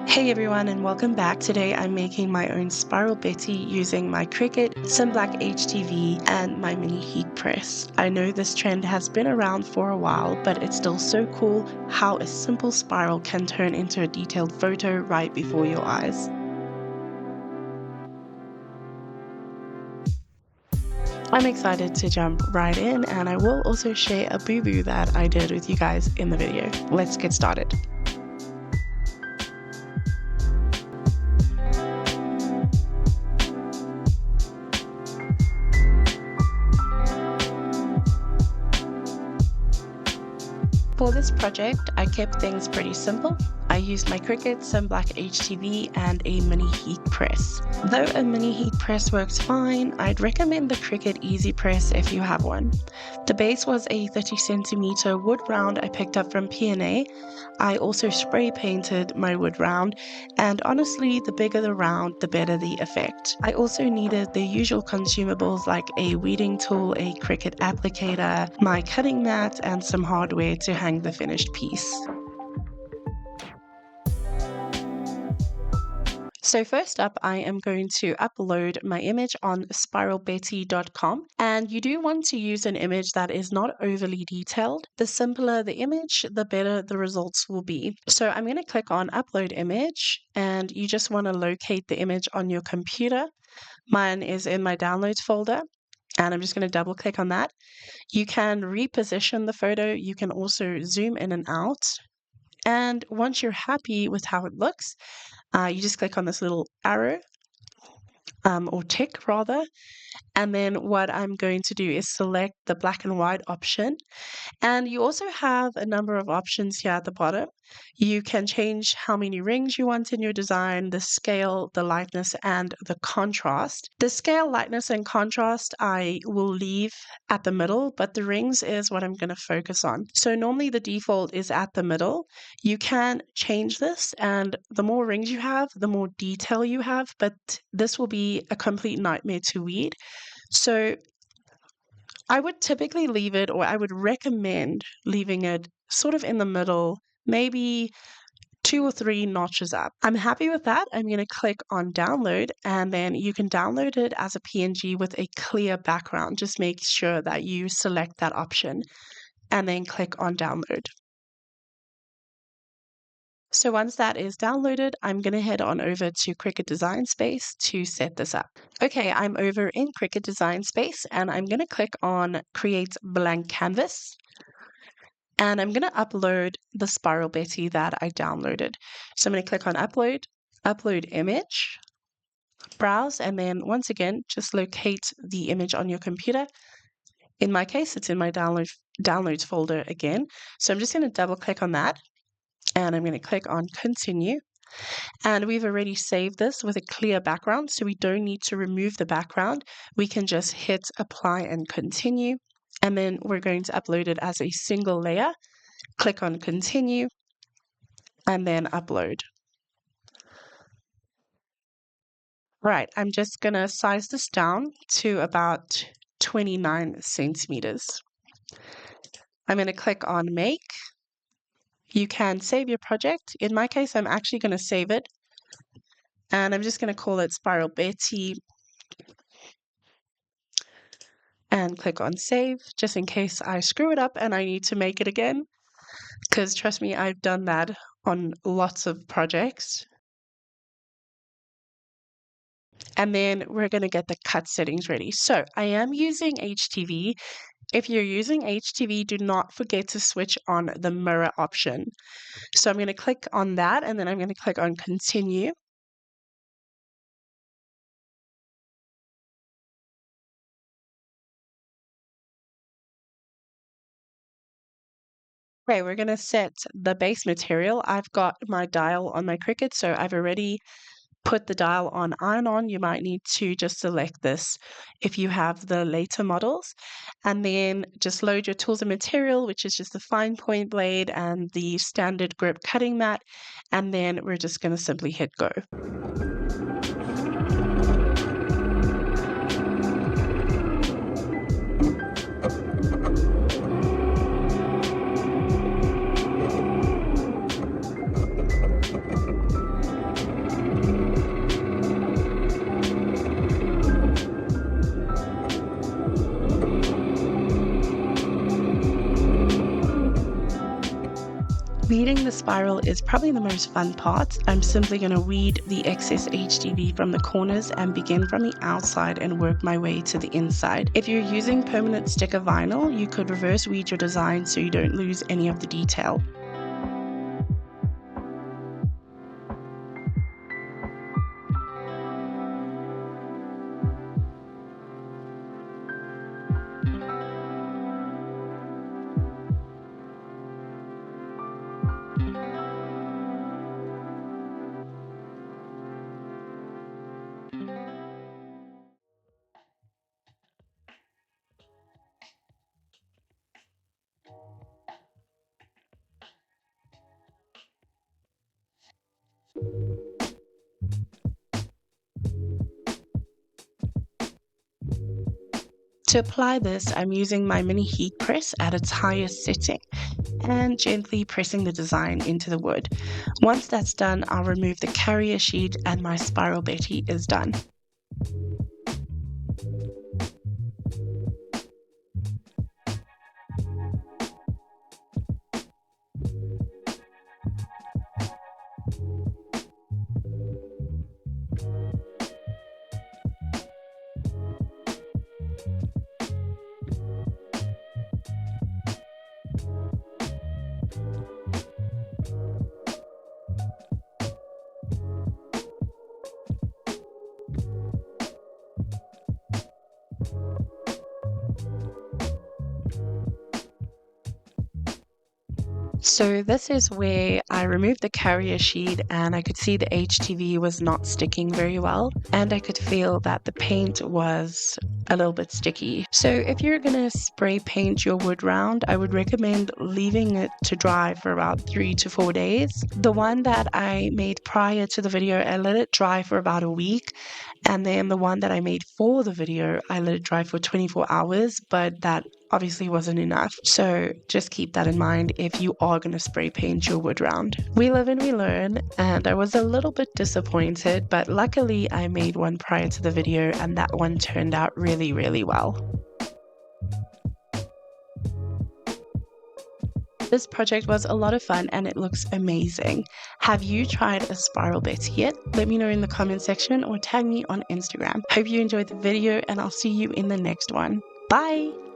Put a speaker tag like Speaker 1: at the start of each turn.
Speaker 1: Hey everyone and welcome back. Today I'm making my own spiral Betty using my Cricut, Sim Black HTV and my mini heat press. I know this trend has been around for a while, but it's still so cool how a simple spiral can turn into a detailed photo right before your eyes. I'm excited to jump right in, and I will also share a boo-boo that I did with you guys in the video. Let's get started. For this project, I kept things pretty simple. I used my Cricut, Sim Black HTV, and a mini heat press. Though a mini heat press works fine, I'd recommend the Cricut Easy Press if you have one. The base was a 30cm wood round I picked up from P&A. I also spray painted my wood round, and honestly, the bigger the round, the better the effect. I also needed the usual consumables like a weeding tool, a Cricut applicator, my cutting mat, and some hardware to hang the finished piece. So first up, I am going to upload my image on spiralbetty.com, and you do want to use an image that is not overly detailed. The simpler the image, the better the results will be. So I'm going to click on upload image, and you just want to locate the image on your computer. Mine is in my downloads folder, and I'm just going to double click on that. You can reposition the photo. You can also zoom in and out. And once you're happy with how it looks, you just click on this little arrow, or tick rather, and then what I'm going to do is select the black and white option. And you also have a number of options here at the bottom. You can change how many rings you want in your design, the scale, the lightness, and the contrast. The scale, lightness, and contrast I will leave at the middle, but the rings is what I'm going to focus on. So normally the default is at the middle. You can change this, and the more rings you have, the more detail you have, but this will be a complete nightmare to weed. So I would typically leave it, or I would recommend leaving it sort of in the middle, maybe 2 or 3 notches up. I'm happy with that. I'm going to click on download, and then you can download it as a PNG with a clear background. Just make sure that you select that option and then click on download. So once that is downloaded, I'm going to head on over to Cricut Design Space to set this up. Okay, I'm over in Cricut Design Space, and I'm going to click on Create Blank Canvas. And I'm going to upload the Spiral Betty that I downloaded. So I'm going to click on Upload, Upload Image, Browse, and then once again, just locate the image on your computer. In my case, it's in my downloads folder again. So I'm just going to double click on that, and I'm going to click on Continue. And we've already saved this with a clear background, so we don't need to remove the background. We can just hit Apply and Continue. And then we're going to upload it as a single layer. Click on Continue, and then Upload. Right, I'm just going to size this down to about 29 centimeters. I'm going to click on Make. You can save your project. In my case, I'm actually going to save it, and I'm just going to call it Spiral Betty and click on Save, just in case I screw it up and I need to make it again, because trust me, I've done that on lots of projects. And then we're going to get the cut settings ready. So I am using HTV. If you're using HTV, do not forget to switch on the mirror option. So I'm going to click on that, and then I'm going to click on Continue. Okay, we're going to set the base material. I've got my dial on my Cricut, so I've already put the dial on iron-on. You might need to just select this if you have the later models, and then just load your tools and material, which is just the fine point blade and the standard grip cutting mat, and then we're just going to simply hit go. the spiral is probably the most fun part. I'm simply going to weed the excess HTV from the corners and begin from the outside and work my way to the inside. If you're using permanent sticker vinyl, you could reverse weed your design so you don't lose any of the detail. To apply this, I'm using my mini heat press at its highest setting and gently pressing the design into the wood. Once that's done, I'll remove the carrier sheet and my Spiral Betty is done. So this is where I removed the carrier sheet and I could see the HTV was not sticking very well, and I could feel that the paint was a little bit sticky. So if you're gonna spray paint your wood round, I would recommend leaving it to dry for about 3 to 4 days. The one that I made prior to the video, I let it dry for about a week, and then the one that I made for the video, I let it dry for 24 hours, but that obviously wasn't enough. So just keep that in mind if you are going to spray paint your wood round. We live and we learn, and I was a little bit disappointed, but luckily I made one prior to the video and that one turned out really, really well. This project was a lot of fun and it looks amazing. Have you tried a Spiral Betty yet? Let me know in the comment section or tag me on Instagram. Hope you enjoyed the video and I'll see you in the next one. Bye!